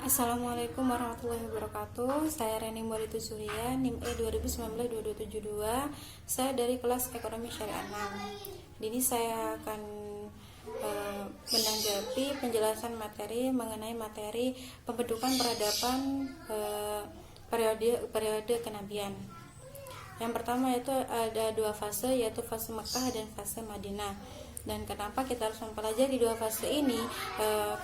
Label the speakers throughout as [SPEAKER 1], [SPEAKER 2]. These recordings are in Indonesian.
[SPEAKER 1] Assalamualaikum warahmatullahi wabarakatuh. Saya Reni Maulidus Surya, NIM E 2019-2272. Saya dari kelas Ekonomi Syariah 6. Ini saya akan menanggapi penjelasan materi mengenai materi pembentukan peradaban periode kenabian. Yang pertama yaitu ada dua fase, yaitu fase Mekah dan fase Madinah. Dan kenapa kita harus mempelajari dua fase ini?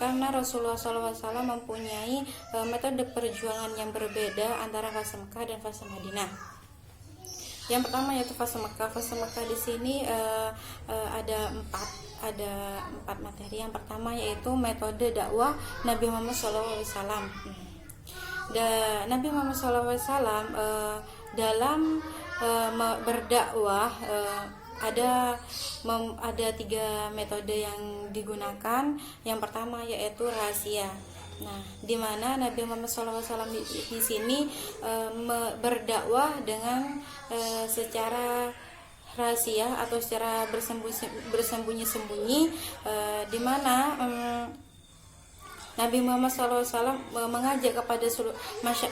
[SPEAKER 1] Karena Rasulullah SAW mempunyai metode perjuangan yang berbeda antara fase Mekah dan fase Madinah. Yang pertama yaitu fase Mekah. Fase Mekah di sini ada empat materi. Yang pertama yaitu metode dakwah Nabi Muhammad SAW. Nabi Muhammad SAW dalam berdakwah ada tiga metode yang digunakan. Yang pertama yaitu rahasia. Nah, di mana Nabi Muhammad SAW di sini berdakwah dengan secara rahasia atau secara bersembunyi-sembunyi, di mana Nabi Muhammad SAW mengajak kepada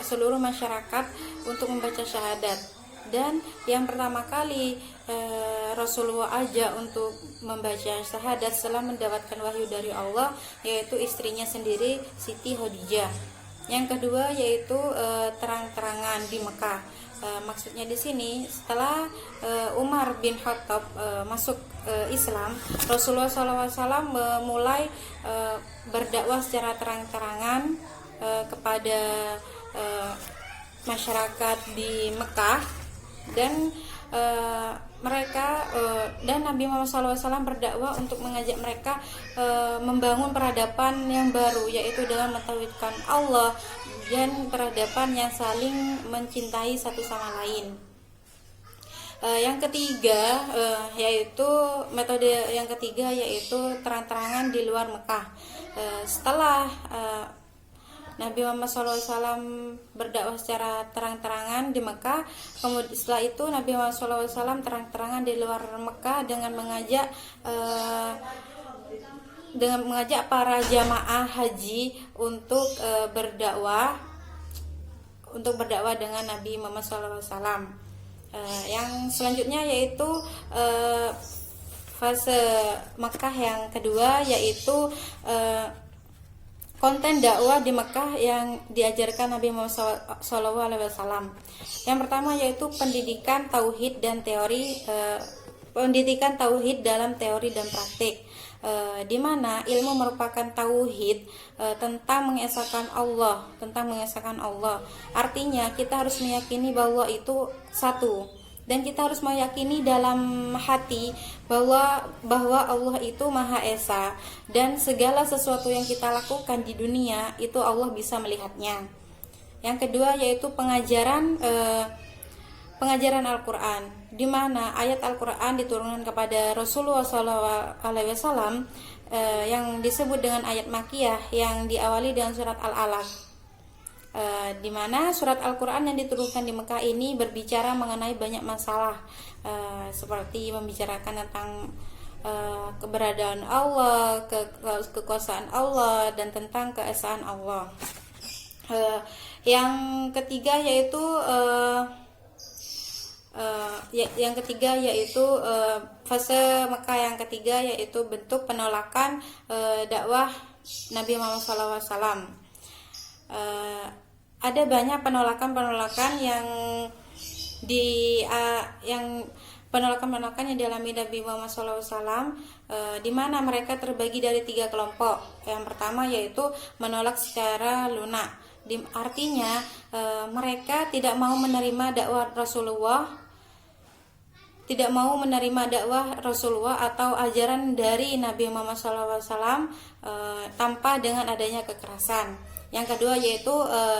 [SPEAKER 1] seluruh masyarakat untuk membaca syahadat. Dan yang pertama kali Rasulullah ajak untuk membaca syahadat setelah mendapatkan wahyu dari Allah, yaitu istrinya sendiri, Siti Khadijah. Yang kedua yaitu terang-terangan di Mekah. Maksudnya di sini setelah Umar bin Khattab masuk Islam, Rasulullah SAW mulai berdakwah secara terang-terangan kepada masyarakat di Mekah. Dan Nabi Muhammad SAW berdakwah untuk mengajak mereka membangun peradaban yang baru, yaitu dengan mentauhidkan Allah dan peradaban yang saling mencintai satu sama lain. Yang ketiga yaitu metode yang ketiga yaitu terang-terangan di luar Mekah. Setelah Nabi Muhammad SAW berdakwah secara terang-terangan di Mekah, kemudian setelah itu Nabi Muhammad SAW terang-terangan di luar Mekah dengan mengajak para jamaah haji untuk berdakwah dengan Nabi Muhammad SAW. Yang selanjutnya yaitu fase Mekah yang kedua, yaitu konten dakwah di Mekah yang diajarkan Nabi Muhammad SAW. Yang pertama yaitu pendidikan tauhid dalam teori dan praktik, di mana ilmu merupakan tauhid, tentang mengesahkan Allah. Artinya kita harus meyakini bahwa itu satu. Dan kita harus meyakini dalam hati bahwa Allah itu Maha Esa, dan segala sesuatu yang kita lakukan di dunia itu Allah bisa melihatnya. Yang kedua yaitu pengajaran Al-Quran, di mana ayat Al-Quran diturunkan kepada Rasulullah SAW yang disebut dengan ayat Makkiyah yang diawali dengan surat Al-Alaq. Di mana surat Al-Quran yang diturunkan di Mekah ini berbicara mengenai banyak masalah, seperti membicarakan tentang keberadaan Allah, kekuasaan Allah, dan tentang keesaan Allah. Yang ketiga yaitu fase Mekah yang ketiga yaitu bentuk penolakan dakwah Nabi Muhammad SAW. Ada banyak penolakan yang dialami Nabi Muhammad SAW, di mana mereka terbagi dari tiga kelompok. Yang pertama yaitu menolak secara lunak, artinya mereka tidak mau menerima dakwah Rasulullah atau ajaran dari Nabi Muhammad SAW tanpa dengan adanya kekerasan. Yang kedua yaitu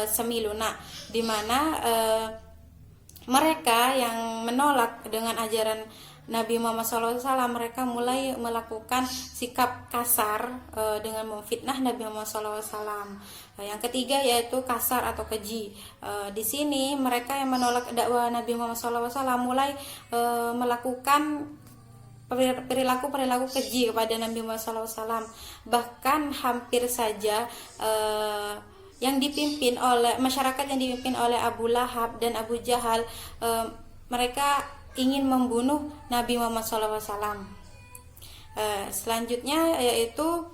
[SPEAKER 1] semi lunak, di mana mereka yang menolak dengan ajaran Nabi Muhammad SAW, mereka mulai melakukan sikap kasar dengan memfitnah Nabi Muhammad SAW. Yang ketiga yaitu kasar atau keji. Di sini mereka yang menolak dakwah Nabi Muhammad SAW mulai melakukan perilaku keji kepada Nabi Muhammad SAW. Bahkan hampir saja yang dipimpin oleh masyarakat yang dipimpin oleh Abu Lahab dan Abu Jahal, mereka ingin membunuh Nabi Muhammad SAW. Selanjutnya yaitu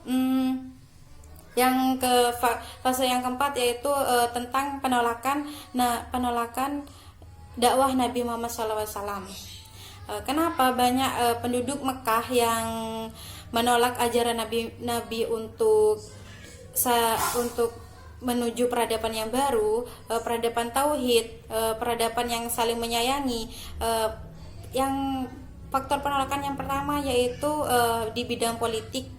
[SPEAKER 1] fase yang keempat yaitu tentang penolakan dakwah Nabi Muhammad SAW. Kenapa banyak penduduk Mekah yang menolak ajaran Nabi untuk menuju peradaban yang baru, peradaban tauhid, peradaban yang saling menyayangi. Yang faktor penolakan yang pertama yaitu di bidang politik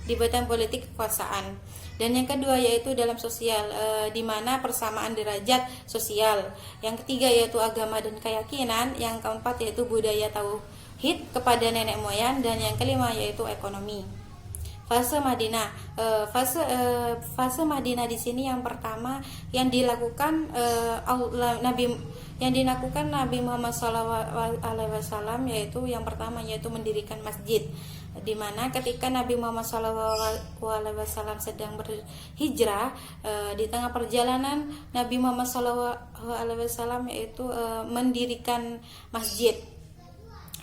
[SPEAKER 1] kekuasaan, dan yang kedua yaitu dalam sosial, di mana persamaan derajat sosial. Yang ketiga yaitu agama dan keyakinan. Yang keempat yaitu budaya tauhid kepada nenek moyang, dan yang kelima yaitu ekonomi. Fase Madinah. Fase Madinah di sini yang pertama yang dilakukan Nabi Muhammad SAW, yaitu yang pertama yaitu mendirikan masjid, di mana ketika Nabi Muhammad SAW sedang berhijrah, di tengah perjalanan Nabi Muhammad SAW yaitu mendirikan masjid.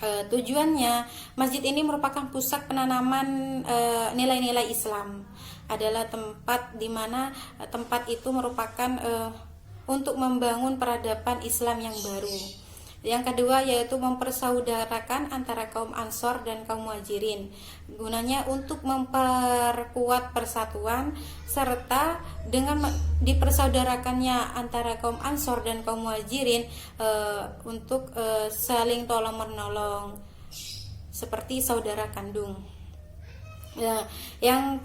[SPEAKER 1] Tujuannya, masjid ini merupakan pusat penanaman nilai-nilai Islam. Adalah tempat di mana tempat itu merupakan untuk membangun peradaban Islam yang baru. Yang kedua yaitu mempersaudarakan antara kaum Ansor dan kaum Muhajirin, gunanya untuk memperkuat persatuan, serta dengan dipersaudarakannya antara kaum Ansor dan kaum Muhajirin untuk saling tolong menolong seperti saudara kandung. Yang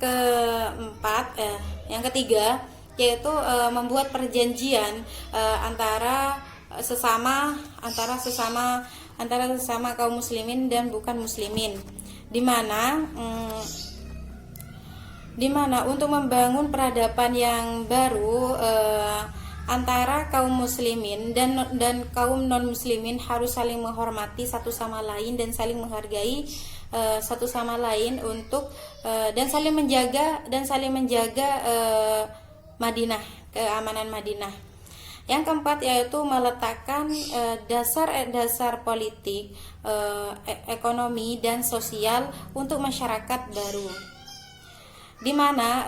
[SPEAKER 1] ketiga yaitu membuat perjanjian antara sesama kaum muslimin dan bukan muslimin, di mana untuk membangun peradaban yang baru antara kaum muslimin dan kaum non muslimin harus saling menghormati satu sama lain dan saling menghargai satu sama lain untuk dan saling menjaga Madinah, keamanan Madinah. Yang keempat yaitu meletakkan dasar politik, ekonomi dan sosial untuk masyarakat baru, di mana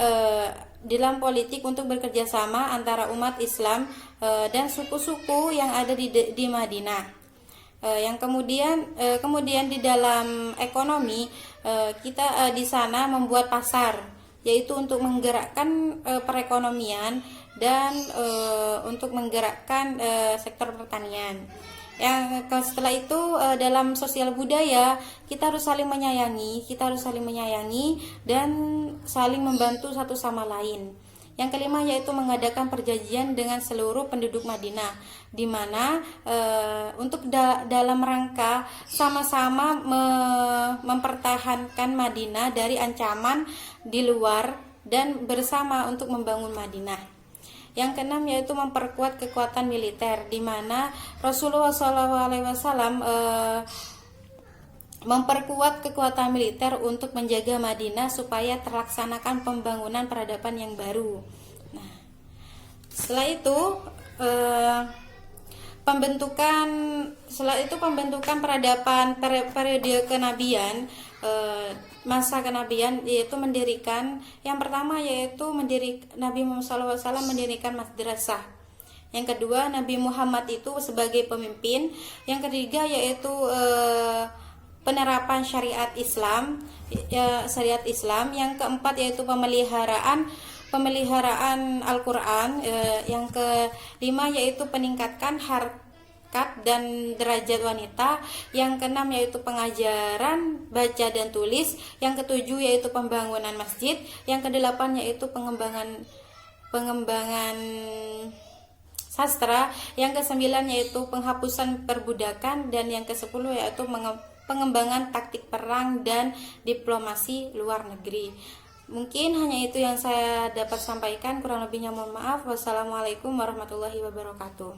[SPEAKER 1] dalam politik untuk bekerja sama antara umat Islam dan suku-suku yang ada di Madinah. Yang kemudian di dalam ekonomi kita di sana membuat pasar, yaitu untuk menggerakkan perekonomian dan untuk menggerakkan sektor pertanian. Setelah itu dalam sosial budaya kita harus saling menyayangi dan saling membantu satu sama lain. Yang kelima yaitu mengadakan perjanjian dengan seluruh penduduk Madinah, di mana untuk dalam rangka sama-sama mempertahankan Madinah dari ancaman di luar dan bersama untuk membangun Madinah. Yang keenam yaitu memperkuat kekuatan militer, di mana Rasulullah SAW memperkuat kekuatan militer untuk menjaga Madinah supaya terlaksanakan pembangunan peradaban yang baru. Nah, setelah itu pembentukan peradaban periode kenabian, masa kenabian, yaitu mendirikan yang pertama yaitu Nabi Muhammad SAW mendirikan madrasah. Yang kedua, Nabi Muhammad itu sebagai pemimpin. Yang ketiga yaitu penerapan syariat Islam. Yang keempat yaitu pemeliharaan Al-Quran. Yang kelima yaitu peningkatkan harkat dan derajat wanita. Yang keenam yaitu pengajaran baca dan tulis. Yang ketujuh yaitu pembangunan masjid. Yang kedelapan yaitu pengembangan sastra. Yang kesembilan yaitu penghapusan perbudakan, dan yang kesepuluh yaitu pengembangan taktik perang dan diplomasi luar negeri. Mungkin hanya itu yang saya dapat sampaikan, kurang lebihnya mohon maaf. Wassalamualaikum warahmatullahi wabarakatuh.